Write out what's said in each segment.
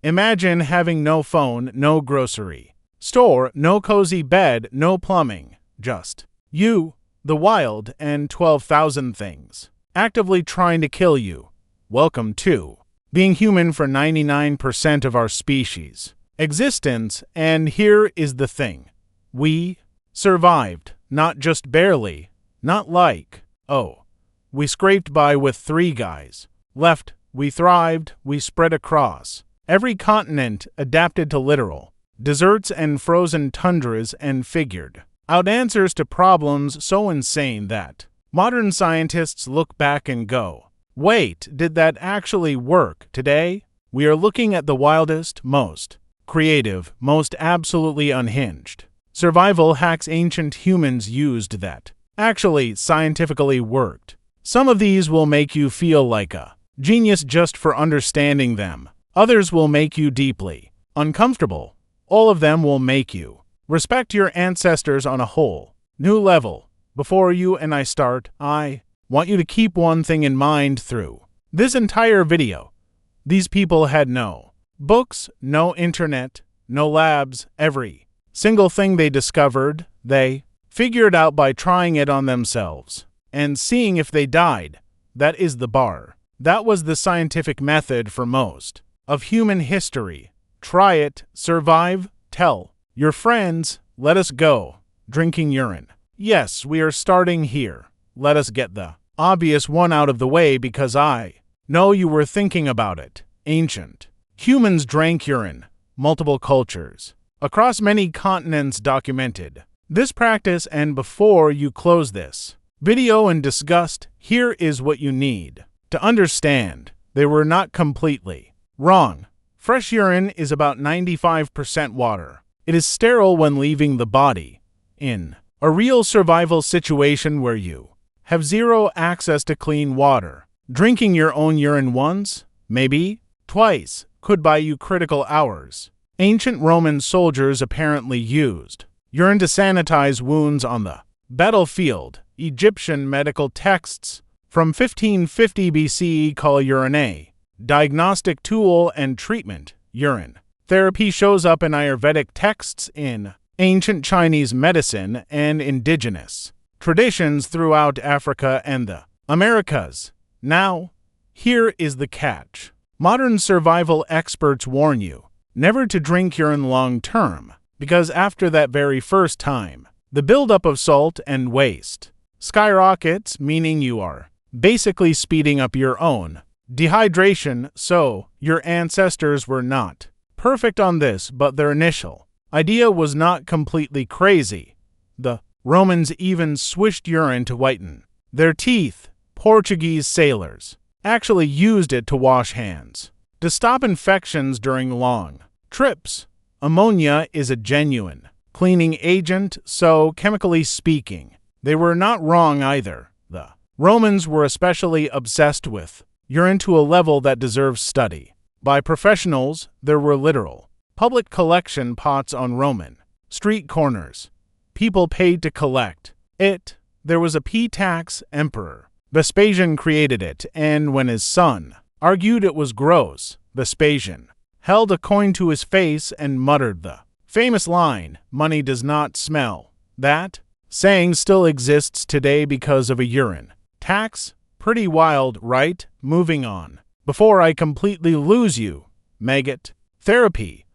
Imagine having no phone, no grocery store, no cozy bed, no plumbing, just you, the wild, and 12,000 things actively trying to kill you. Welcome to being human for 99% of our species' existence, and here is the thing. We survived, not just barely, not like, oh, we scraped by with 3 guys left. We thrived, we spread across every continent, adapted to literal deserts and frozen tundras, and figured out answers to problems so insane that modern scientists look back and go, wait, did that actually work? Today, we are looking at the wildest, most creative, most absolutely unhinged survival hacks ancient humans used that actually scientifically worked. Some of these will make you feel like a genius just for understanding them. Others will make you deeply uncomfortable. All of them will make you respect your ancestors on a whole new level. Before you and I start, I want you to keep one thing in mind through this entire video. These people had no books, no internet, no labs. Every single thing they discovered, they figured out by trying it on themselves and seeing if they died. That is the bar. That was the scientific method for most of human history. Try it, survive, tell your friends, let us go. Drinking urine. Yes, we are starting here. Let us get the obvious one out of the way because I know you were thinking about it. Ancient humans drank urine. Multiple cultures across many continents documented this practice, and before you close this video in disgust, here is what you need to understand. They were not completely wrong. Fresh urine is about 95% water. It is sterile when leaving the body. In a real survival situation where you have zero access to clean water, drinking your own urine once, maybe twice, could buy you critical hours. Ancient Roman soldiers apparently used urine to sanitize wounds on the battlefield. Egyptian medical texts from 1550 BCE call urine a diagnostic tool and treatment. Urine therapy shows up in Ayurvedic texts, in ancient Chinese medicine, and indigenous traditions throughout Africa and the Americas. Now, here is the catch. Modern survival experts warn you never to drink urine long term, because after that very first time, the buildup of salt and waste skyrockets, meaning you are basically speeding up your own dehydration. So, your ancestors were not perfect on this, but their initial idea was not completely crazy. The Romans even swished urine to whiten their teeth. Portuguese sailors actually used it to wash hands, to stop infections during long trips. Ammonia is a genuine cleaning agent, so chemically speaking, they were not wrong either. The Romans were especially obsessed with urine to a level that deserves study by professionals. There were literal public collection pots on Roman street corners. People paid to collect it. There was a pee tax. Emperor Vespasian created it, and when his son argued it was gross, Vespasian held a coin to his face and muttered the famous line, "Money does not smell." That saying still exists today because of a urine tax. Pretty wild, right? Moving on. Before I completely lose you, maggot therapy.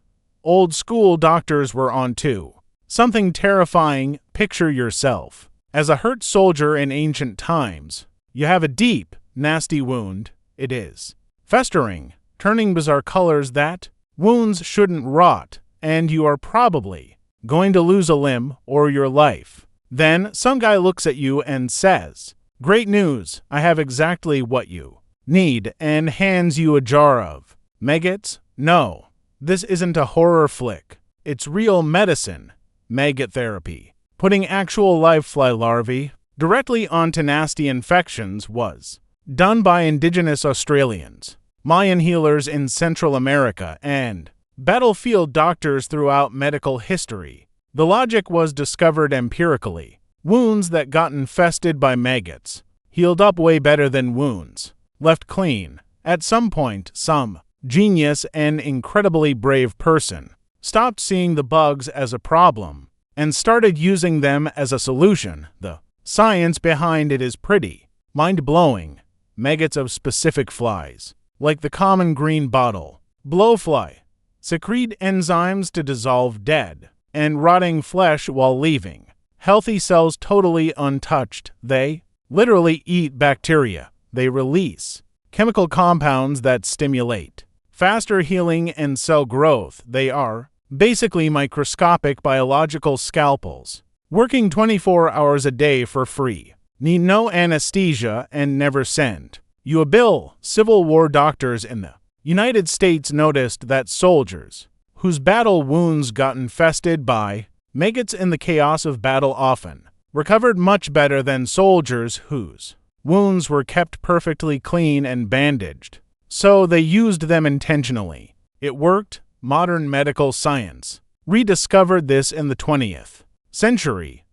Old school doctors were on to something terrifying. Picture yourself as a hurt soldier in ancient times. You have a deep, nasty wound. It is festering, turning bizarre colors. That wounds shouldn't rot, and you are probably going to lose a limb or your life. Then some guy looks at you and says, "Great news, I have exactly what you need," and hands you a jar of maggots. No, this isn't a horror flick. It's real medicine. Maggot therapy. Putting actual live fly larvae directly onto nasty infections was done by indigenous Australians, Mayan healers in Central America, and battlefield doctors throughout medical history. The logic was discovered empirically. Wounds that got infested by maggots healed up way better than wounds left clean. At some point, some genius, and incredibly brave person stopped seeing the bugs as a problem and started using them as a solution. The science behind it is pretty mind-blowing. Maggots of specific flies, like the common green bottle blowfly, secrete enzymes to dissolve dead and rotting flesh while leaving healthy cells totally untouched. They literally eat bacteria. They release chemical compounds that stimulate faster healing and cell growth. They are basically microscopic biological scalpels, working 24 hours a day for free, need no anesthesia, and never send you a bill. Civil War doctors in the United States noticed that soldiers whose battle wounds got infested by maggots in the chaos of battle often recovered much better than soldiers whose wounds were kept perfectly clean and bandaged. So they used them intentionally. It worked. Modern medical science rediscovered this in the 20th century.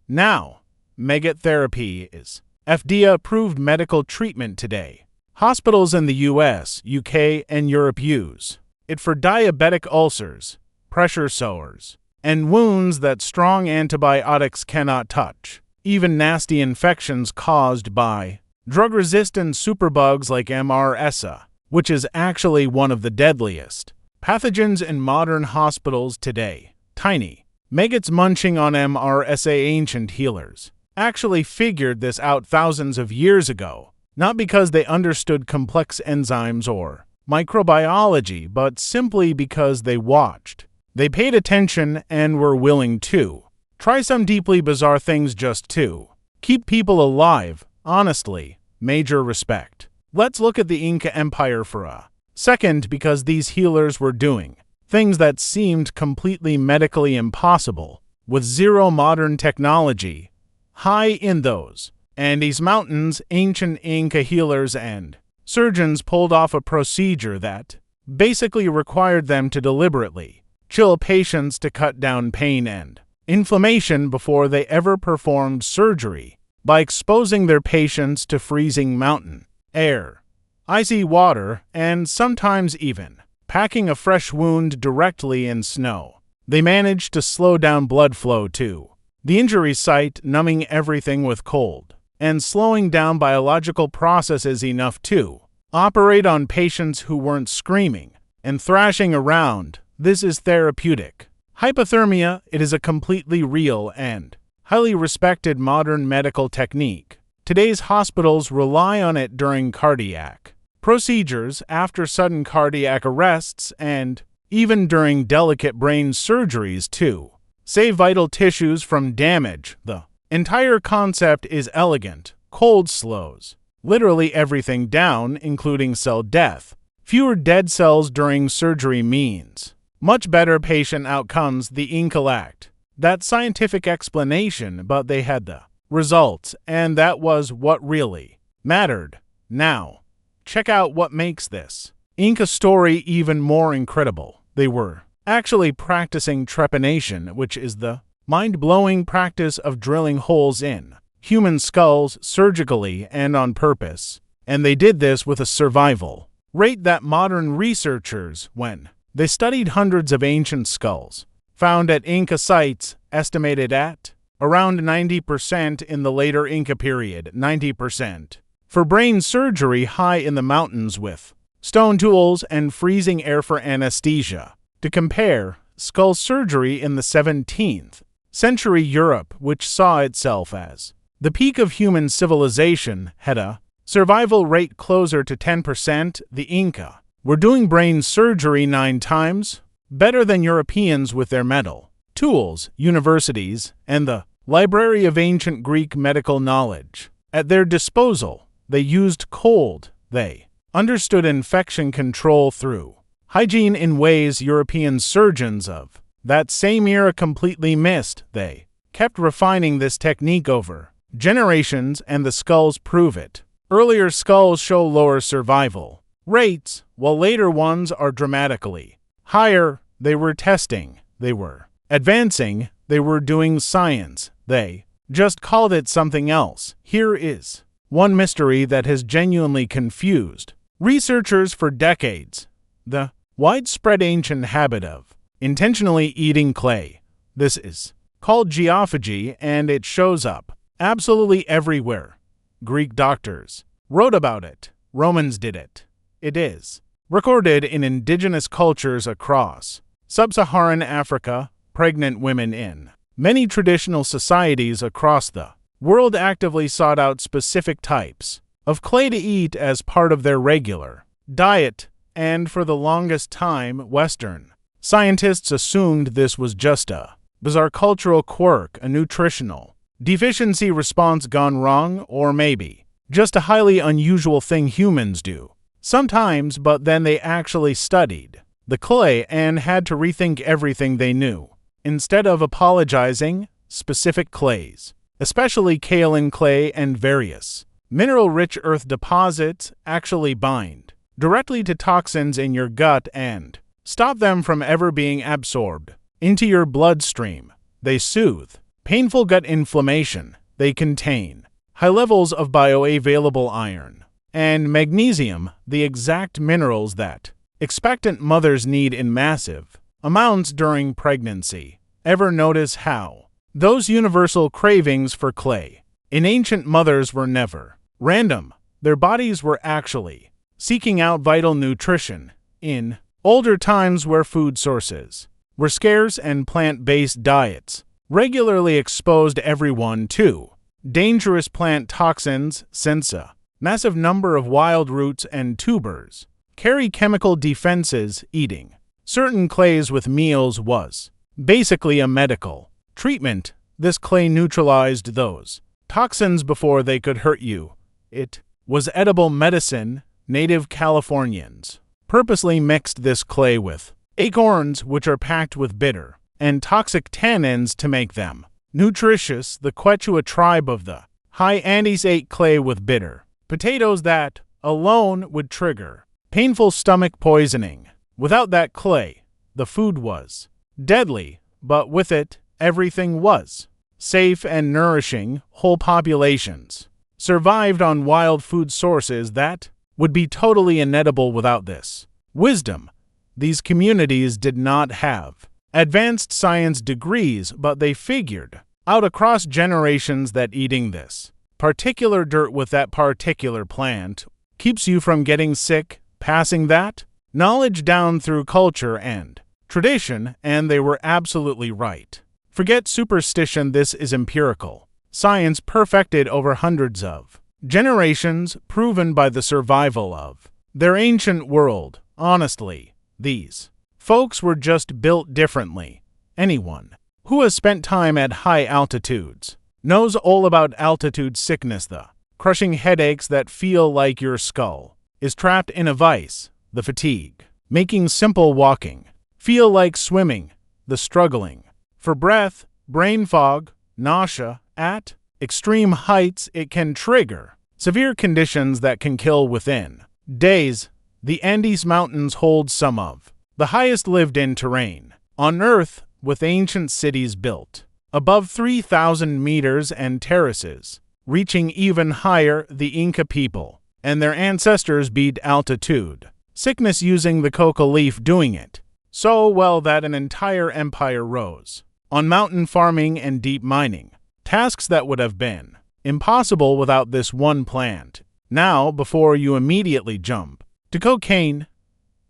Now, maggot therapy is FDA-approved medical treatment today. Hospitals in the US, UK, and Europe use it for diabetic ulcers, pressure sores, and wounds that strong antibiotics cannot touch. Even nasty infections caused by drug-resistant superbugs like MRSA, which is actually one of the deadliest pathogens in modern hospitals today. Tiny maggots munching on MRSA. Ancient healers actually figured this out thousands of years ago, not because they understood complex enzymes or microbiology, but simply because they watched. They paid attention and were willing to try some deeply bizarre things just to keep people alive. Honestly, major respect. Let's look at the Inca Empire for a second, because these healers were doing things that seemed completely medically impossible with zero modern technology. High in those Andes Mountains, ancient Inca healers and surgeons pulled off a procedure that basically required them to deliberately chill patients to cut down pain and inflammation before they ever performed surgery by exposing their patients to freezing mountain air, icy water, and sometimes even packing a fresh wound directly in snow. They managed to slow down blood flow to the injury site, numbing everything with cold, and slowing down biological processes enough to operate on patients who weren't screaming and thrashing around. This is therapeutic hypothermia. It is a completely real and highly respected modern medical technique. Today's hospitals rely on it during cardiac procedures, after sudden cardiac arrests, and even during delicate brain surgeries to save vital tissues from damage. The entire concept is elegant. Cold slows literally everything down, including cell death. Fewer dead cells during surgery means much better patient outcomes. The Inca lacked that scientific explanation, but they had the results, and that was what really mattered. Now, check out what makes this Inca story even more incredible. They were actually practicing trepanation, which is the mind-blowing practice of drilling holes in human skulls surgically and on purpose. And they did this with a survival rate that modern researchers, when they studied hundreds of ancient skulls found at Inca sites, estimated at around 90% in the later Inca period, 90%. For brain surgery high in the mountains with stone tools and freezing air for anesthesia. To compare, skull surgery in the 17th century Europe, which saw itself as the peak of human civilization, had a survival rate closer to 10%. The Inca were doing brain surgery 9 times better than Europeans with their metal tools, universities, and the library of ancient Greek medical knowledge at their disposal. They used cold. They understood infection control through hygiene in ways European surgeons of that same era completely missed. They kept refining this technique over generations, and the skulls prove it. Earlier skulls show lower survival rates, while later ones are dramatically higher. They were testing. They were advancing. They were doing science. They just called it something else. Here is one mystery that has genuinely confused researchers for decades. The widespread ancient habit of intentionally eating clay. This is called geophagy, and it shows up absolutely everywhere. Greek doctors wrote about it. Romans did it. It is recorded in indigenous cultures across sub-Saharan Africa. Pregnant women in many traditional societies across the world actively sought out specific types of clay to eat as part of their regular diet, and for the longest time, Western scientists assumed this was just a bizarre cultural quirk, a nutritional deficiency response gone wrong, or maybe just a highly unusual thing humans do sometimes. But then they actually studied the clay and had to rethink everything they knew. Instead of apologizing, specific clays, especially kaolin clay and various mineral-rich earth deposits, actually bind directly to toxins in your gut and stop them from ever being absorbed into your bloodstream. They soothe painful gut inflammation. They contain high levels of bioavailable iron and magnesium, the exact minerals that expectant mothers need in massive amounts during pregnancy. Ever notice how those universal cravings for clay in ancient mothers were never random? Their bodies were actually seeking out vital nutrition. In older times, where food sources were scarce and plant-based diets regularly exposed everyone to dangerous plant toxins, since a massive number of wild roots and tubers carry chemical defenses, eating certain clays with meals was basically a medical treatment. This clay neutralized those toxins before they could hurt you. It was edible medicine. Native Californians purposely mixed this clay with acorns, which are packed with bitter and toxic tannins to make them nutritious. The Quechua tribe of the high Andes ate clay with bitter potatoes that alone would trigger painful stomach poisoning. Without that clay, the food was deadly, but with it, everything was safe and nourishing. Whole populations survived on wild food sources that would be totally inedible without this wisdom. These communities did not have advanced science degrees, but they figured out across generations that eating this particular dirt with that particular plant keeps you from getting sick, passing that knowledge down through culture and tradition, and they were absolutely right. Forget superstition, this is empirical science perfected over hundreds of generations, proven by the survival of their ancient world. Honestly, these folks were just built differently. Anyone who has spent time at high altitudes knows all about altitude sickness, the crushing headaches that feel like your skull is trapped in a vice, the fatigue making simple walking feel like swimming, the struggling for breath, brain fog, nausea. At extreme heights, it can trigger severe conditions that can kill within days. The Andes Mountains hold some of the highest lived-in terrain on Earth, with ancient cities built above 3,000 meters and terraces reaching even higher. The Inca people and their ancestors beat altitude sickness using the coca leaf, doing it so well that an entire empire rose on mountain farming and deep mining, tasks that would have been impossible without this one plant. Now, before you immediately jump to cocaine,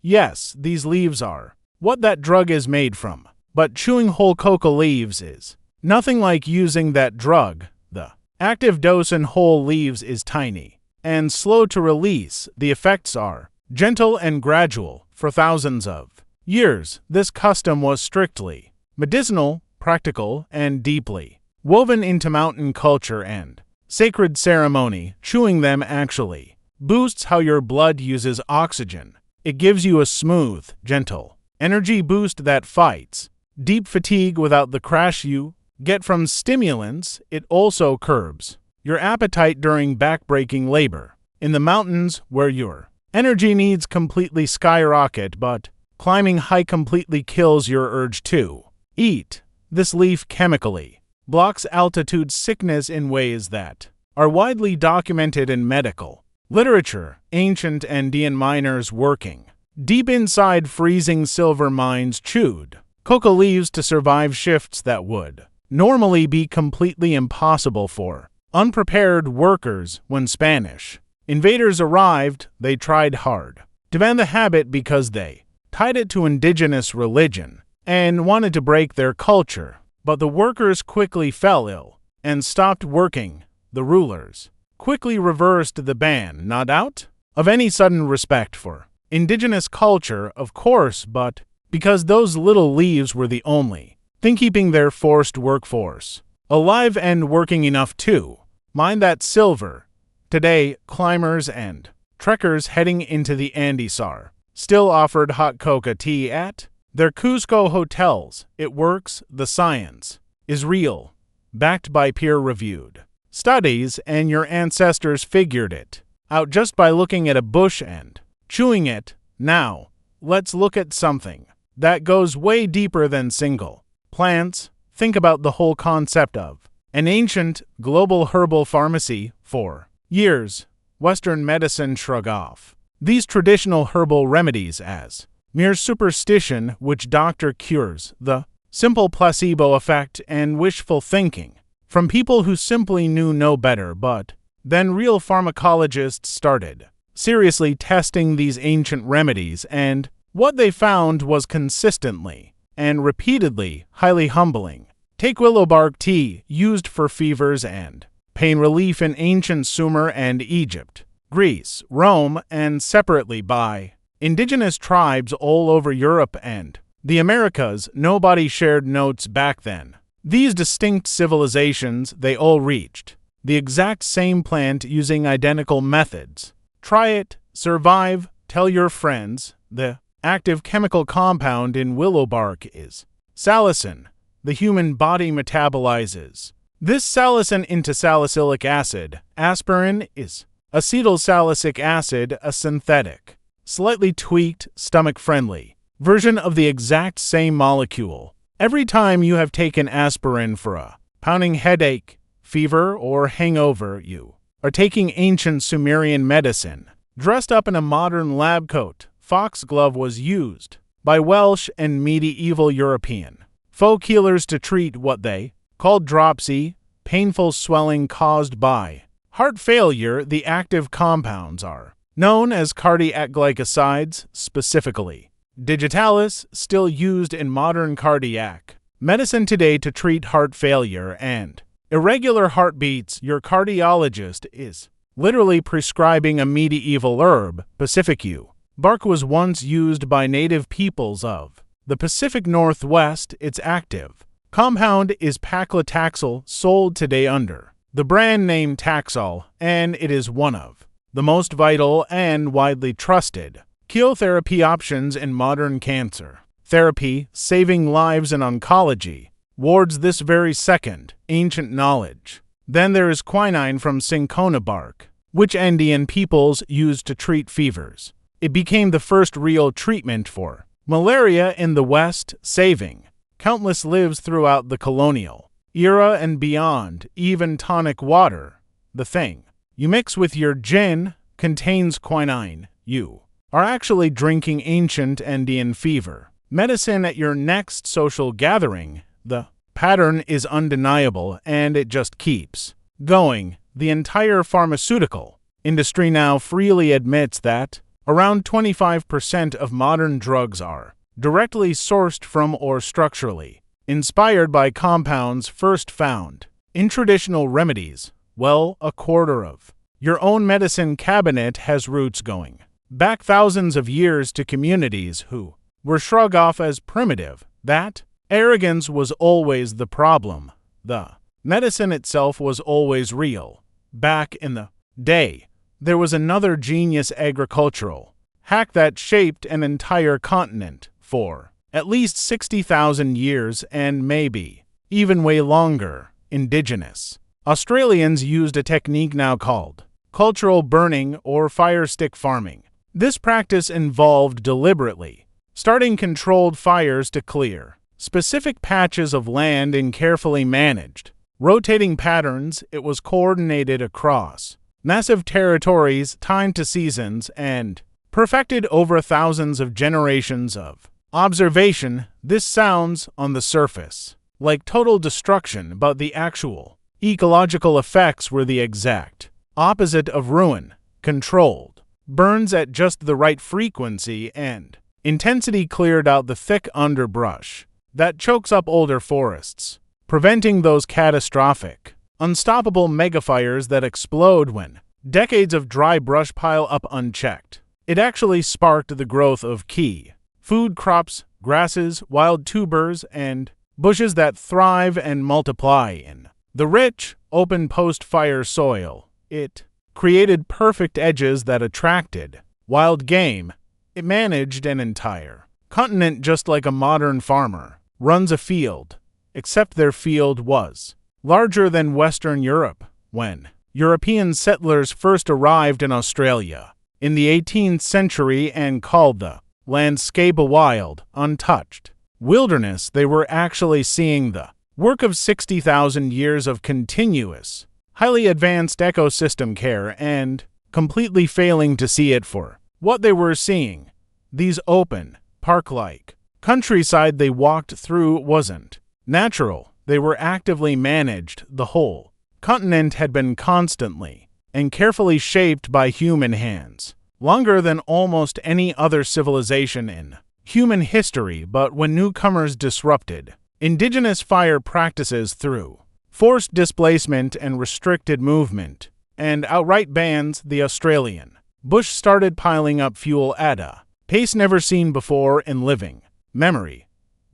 yes, these leaves are what that drug is made from, but chewing whole coca leaves is nothing like using that drug. The active dose in whole leaves is tiny and slow to release. The effects are gentle and gradual. For thousands of years, this custom was strictly medicinal, practical, and deeply woven into mountain culture and sacred ceremony. Chewing them actually boosts how your blood uses oxygen. It gives you a smooth, gentle energy boost that fights deep fatigue without the crash you get from stimulants. It also curbs your appetite during backbreaking labor in the mountains, where your energy needs completely skyrocket, but climbing high completely kills your urge to eat. This leaf chemically blocks altitude sickness in ways that are widely documented in medical literature. Ancient Andean miners working deep inside freezing silver mines chewed coca leaves to survive shifts that would normally be completely impossible for unprepared workers. When Spanish invaders arrived, they tried hard to ban the habit because they tied it to indigenous religion and wanted to break their culture. But the workers quickly fell ill and stopped working. The rulers quickly reversed the ban, not out of any sudden respect for indigenous culture, of course, but because those little leaves were the only thing keeping their forced workforce alive and working enough to mine that silver. Today, climbers and trekkers heading into the Andes are still offered hot coca tea at their Cusco hotels. It works, the science is real, backed by peer-reviewed studies, and your ancestors figured it out just by looking at a bush and chewing it. Now, let's look at something that goes way deeper than single plants. Think about the whole concept of an ancient global herbal pharmacy. For years, Western medicine shrugged off these traditional herbal remedies as mere superstition, which doctor cures, the simple placebo effect, and wishful thinking from people who simply knew no better. But then real pharmacologists started seriously testing these ancient remedies, and what they found was consistently and repeatedly highly humbling. Take willow bark tea, used for fevers and pain relief in ancient Sumer and Egypt, Greece, Rome, and separately by indigenous tribes all over Europe and the Americas. Nobody shared notes back then. These distinct civilizations, they all reached the exact same plant using identical methods. Try it, survive, tell your friends. The active chemical compound in willow bark is salicin. The human body metabolizes this salicin into salicylic acid. Aspirin is acetylsalicylic acid, a synthetic, slightly tweaked, stomach-friendly version of the exact same molecule. Every time you have taken aspirin for a pounding headache, fever, or hangover, you are taking ancient Sumerian medicine dressed up in a modern lab coat. Foxglove was used by Welsh and medieval European folk healers to treat what they called dropsy, painful swelling caused by heart failure. The active compounds are known as cardiac glycosides, specifically digitalis, still used in modern cardiac medicine today to treat heart failure and irregular heartbeats. Your cardiologist is literally prescribing a medieval herb. Pacific yew bark was once used by native peoples of the Pacific Northwest. Its active compound is paclitaxel, sold today under the brand name Taxol, and it is one of the most vital and widely trusted chemotherapy options in modern cancer therapy, saving lives in oncology wards this very second. Ancient knowledge. Then there is quinine from cinchona bark, which Andean peoples used to treat fevers. It became the first real treatment for malaria in the West, saving countless lives throughout the colonial era and beyond. Even tonic water, the thing you mix with your gin, contains quinine. You are actually drinking ancient Andean fever medicine at your next social gathering. The pattern is undeniable, and it just keeps going. The entire pharmaceutical industry now freely admits that around 25% of modern drugs are directly sourced from or structurally inspired by compounds first found in traditional remedies. Well, a quarter of your own medicine cabinet has roots going back thousands of years to communities who were shrugged off as primitive. That arrogance was always the problem. The medicine itself was always real. Back in the day, there was another genius agricultural hack that shaped an entire continent for at least 60,000 years, and maybe even way longer. Indigenous Australians used a technique now called cultural burning or fire stick farming. This practice involved deliberately starting controlled fires to clear specific patches of land in carefully managed, rotating patterns. It was coordinated across massive territories, timed to seasons, and perfected over thousands of generations of observation. This sounds, on the surface, like total destruction, but the actual ecological effects were the exact opposite of ruin. Controlled burns at just the right frequency and intensity cleared out the thick underbrush that chokes up older forests, preventing those catastrophic, unstoppable megafires that explode when decades of dry brush pile up unchecked. It actually sparked the growth of key food crops, grasses, wild tubers, and bushes that thrive and multiply in the rich, open post-fire soil. It created perfect edges that attracted wild game. It managed an entire continent just like a modern farmer runs a field, except their field was larger than Western Europe. When European settlers first arrived in Australia in the 18th century and called the landscape a wild, untouched wilderness, they were actually seeing the work of 60,000 years of continuous, highly advanced ecosystem care and completely failing to see it for what they were seeing. These open, park-like countryside they walked through wasn't natural. They were actively managed. The whole continent had been constantly and carefully shaped by human hands, longer than almost any other civilization in human history. But when newcomers disrupted indigenous fire practices through forced displacement and restricted movement and outright bans, the Australian bush started piling up fuel at a pace never seen before in living memory.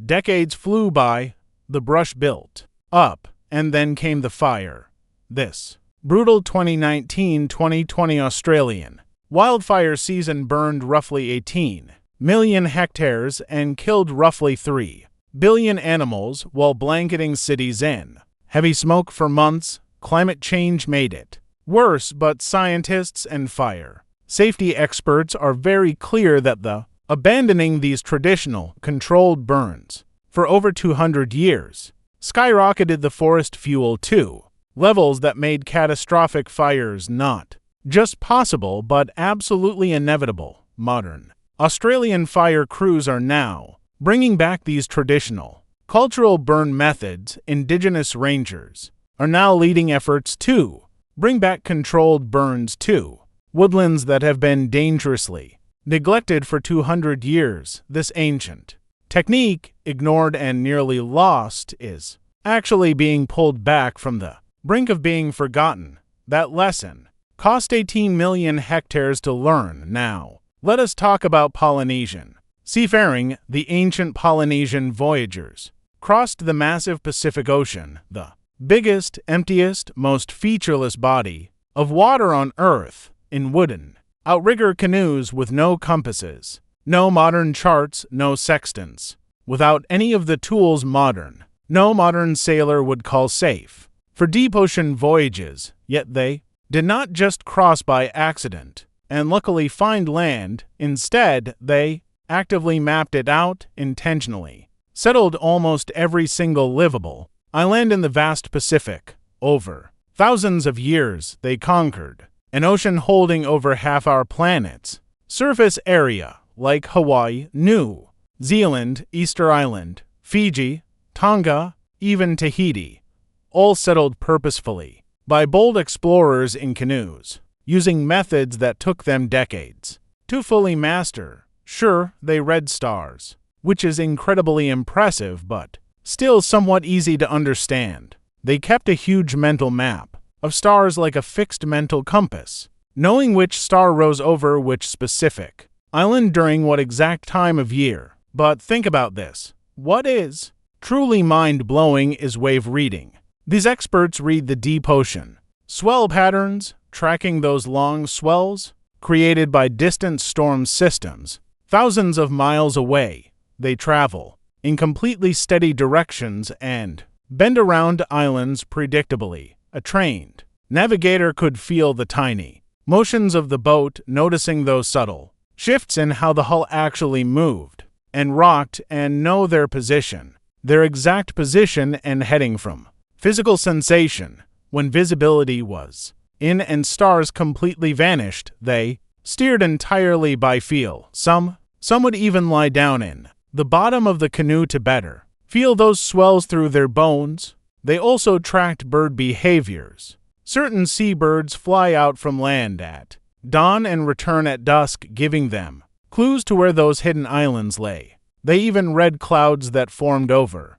Decades flew by, the brush built up, and then came the fire. This brutal 2019-2020 Australian wildfire season burned roughly 18 million hectares and killed roughly 3 billion animals while blanketing cities in heavy smoke for months. Climate change made it worse, but scientists and fire safety experts are very clear that the abandoning these traditional controlled burns for over 200 years skyrocketed the forest fuel to levels that made catastrophic fires not just possible but absolutely inevitable. Modern Australian fire crews are now bringing back these traditional cultural burn methods. Indigenous rangers are now leading efforts to bring back controlled burns to woodlands that have been dangerously neglected for 200 years. This ancient technique, ignored and nearly lost, is actually being pulled back from the brink of being forgotten. That lesson cost 18 million hectares to learn. Now, let us talk about Polynesian seafaring. The ancient Polynesian voyagers crossed the massive Pacific Ocean, the biggest, emptiest, most featureless body of water on Earth, in wooden outrigger canoes with no compasses, no modern charts, no sextants, without any of the tools no modern sailor would call safe for deep ocean voyages. Yet they did not just cross by accident and luckily find land. Instead, they actively mapped it out intentionally, settled almost every single livable island in the vast Pacific. Over thousands of years, they conquered an ocean holding over half our planet's surface area, like Hawaii, New Zealand, Easter Island, Fiji, Tonga, even Tahiti, all settled purposefully by bold explorers in canoes, using methods that took them decades to fully master. Sure, they read stars, which is incredibly impressive, but still somewhat easy to understand. They kept a huge mental map of stars like a fixed mental compass, knowing which star rose over which specific island during what exact time of year. But think about this. What is truly mind-blowing is wave reading. These experts read the deep ocean swell patterns, tracking those long swells created by distant storm systems thousands of miles away. They travel in completely steady directions and bend around islands predictably. A trained navigator could feel the tiny motions of the boat, noticing those subtle shifts in how the hull actually moved and rocked, and know their position, their exact position and heading from physical sensation. When visibility was in and stars completely vanished, they steered entirely by feel. Some would even lie down in the bottom of the canoe to better feel those swells through their bones. They also tracked bird behaviors. Certain seabirds fly out from land at dawn and return at dusk, giving them clues to where those hidden islands lay. They even read clouds that formed hover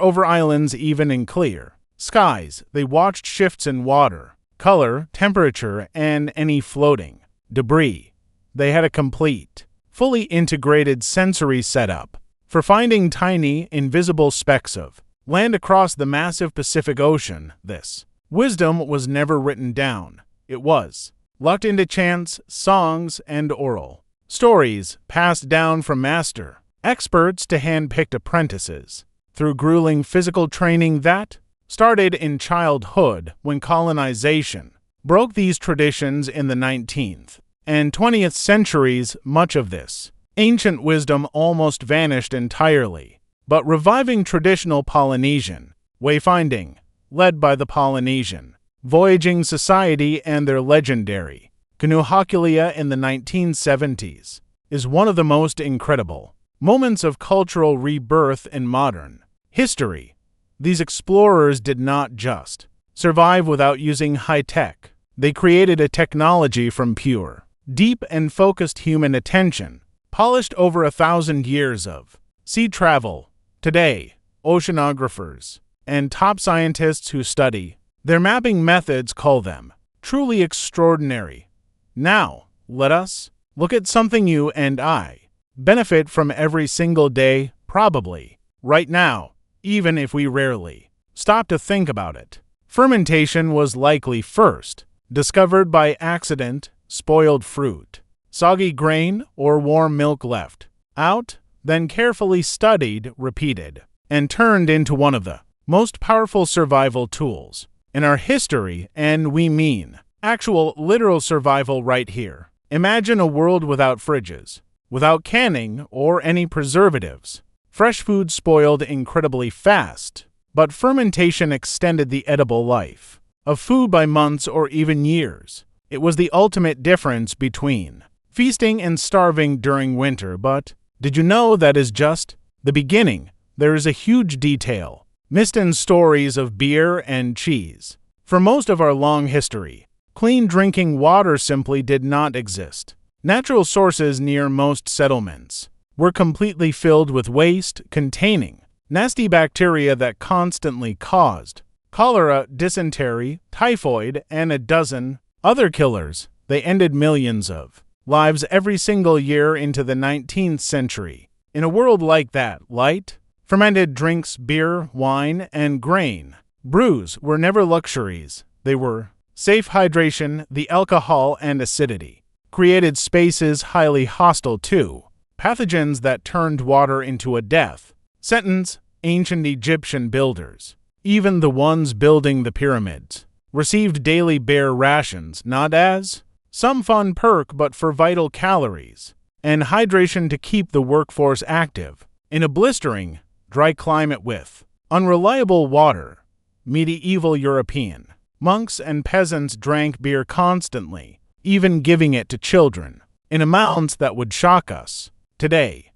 over islands even in clear skies. They watched shifts in water, color, temperature, and any floating debris. They had a complete, fully integrated sensory setup for finding tiny, invisible specks of land across the massive Pacific Ocean. This wisdom was never written down. It was lucked into chants, songs, and oral stories passed down from master experts to hand-picked apprentices through grueling physical training that started in childhood when colonization broke these traditions in the 19th and 20th centuries. Much of this ancient wisdom almost vanished entirely, but reviving traditional Polynesian wayfinding, led by the Polynesian Voyaging Society and their legendary Canoehakulia in the 1970s, is one of the most incredible moments of cultural rebirth in modern history. These explorers did not just survive without using high-tech. They created a technology from pure, deep and focused human attention, polished over 1,000 years of sea travel. Today, oceanographers and top scientists who study their mapping methods call them truly extraordinary. Now, let us look at something you and I benefit from every single day, probably right now, even if we rarely stop to think about it. Fermentation was likely first discovered by accident. Spoiled fruit, soggy grain, or warm milk left out, then carefully studied, repeated, and turned into one of the most powerful survival tools in our history, and we mean actual literal survival right here. Imagine a world without fridges, without canning or any preservatives. Fresh food spoiled incredibly fast, but fermentation extended the edible life of food by months or even years. It was the ultimate difference between feasting and starving during winter, but did you know that is just the beginning? There is a huge detail missed in stories of beer and cheese. For most of our long history, clean drinking water simply did not exist. Natural sources near most settlements were completely filled with waste containing nasty bacteria that constantly caused cholera, dysentery, typhoid, and a dozen other killers. They ended millions of lives every single year into the 19th century. In a world like that, light, fermented drinks, beer, wine, and grain brews were never luxuries. They were safe hydration. The alcohol and acidity created spaces highly hostile to pathogens that turned water into a death sentence. Ancient Egyptian builders, even the ones building the pyramids, received daily bare rations, not as some fun perk but for vital calories and hydration to keep the workforce active. In a blistering, dry climate with unreliable water, medieval European monks and peasants drank beer constantly, even giving it to children, in amounts that would shock us today.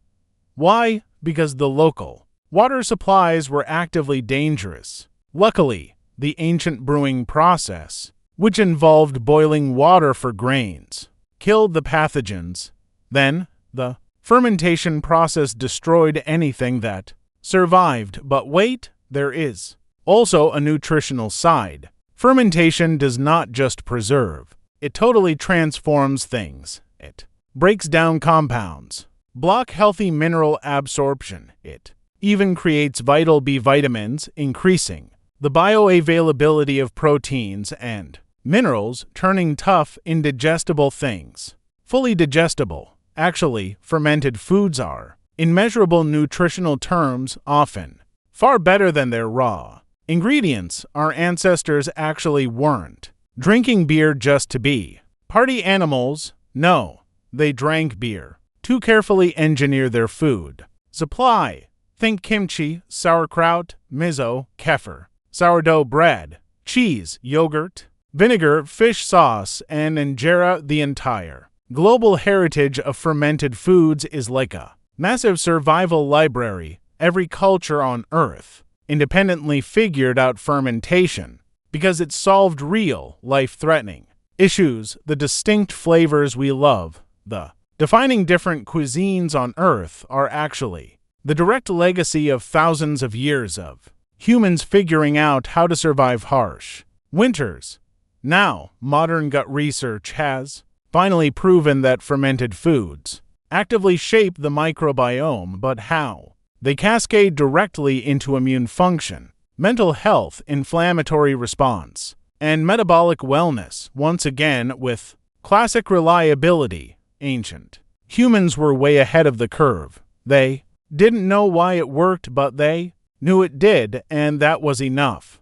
Why? Because the local water supplies were actively dangerous. Luckily, the ancient brewing process, which involved boiling water for grains, killed the pathogens. Then, the fermentation process destroyed anything that survived. But wait, there is also a nutritional side. Fermentation does not just preserve, it totally transforms things. It breaks down compounds, block healthy mineral absorption. It even creates vital B vitamins, increasing the bioavailability of proteins and minerals, turning tough, indigestible things fully digestible. Actually, fermented foods are, in measurable nutritional terms, often far better than their raw ingredients. Our ancestors actually weren't drinking beer just to be party animals. No, they drank beer to carefully engineer their food supply. Think kimchi, sauerkraut, miso, kefir, sourdough bread, cheese, yogurt, vinegar, fish sauce, and injera. The entire global heritage of fermented foods is like a massive survival library. Every culture on Earth independently figured out fermentation because it solved real, life-threatening issues, the distinct flavors we love, the defining different cuisines on Earth are actually the direct legacy of thousands of years of humans figuring out how to survive harsh winters. Now, modern gut research has finally proven that fermented foods actively shape the microbiome, but how? They cascade directly into immune function, mental health, inflammatory response, and metabolic wellness, once again with classic reliability. Ancient humans were way ahead of the curve. They didn't know why it worked, but they knew it did, and that was enough.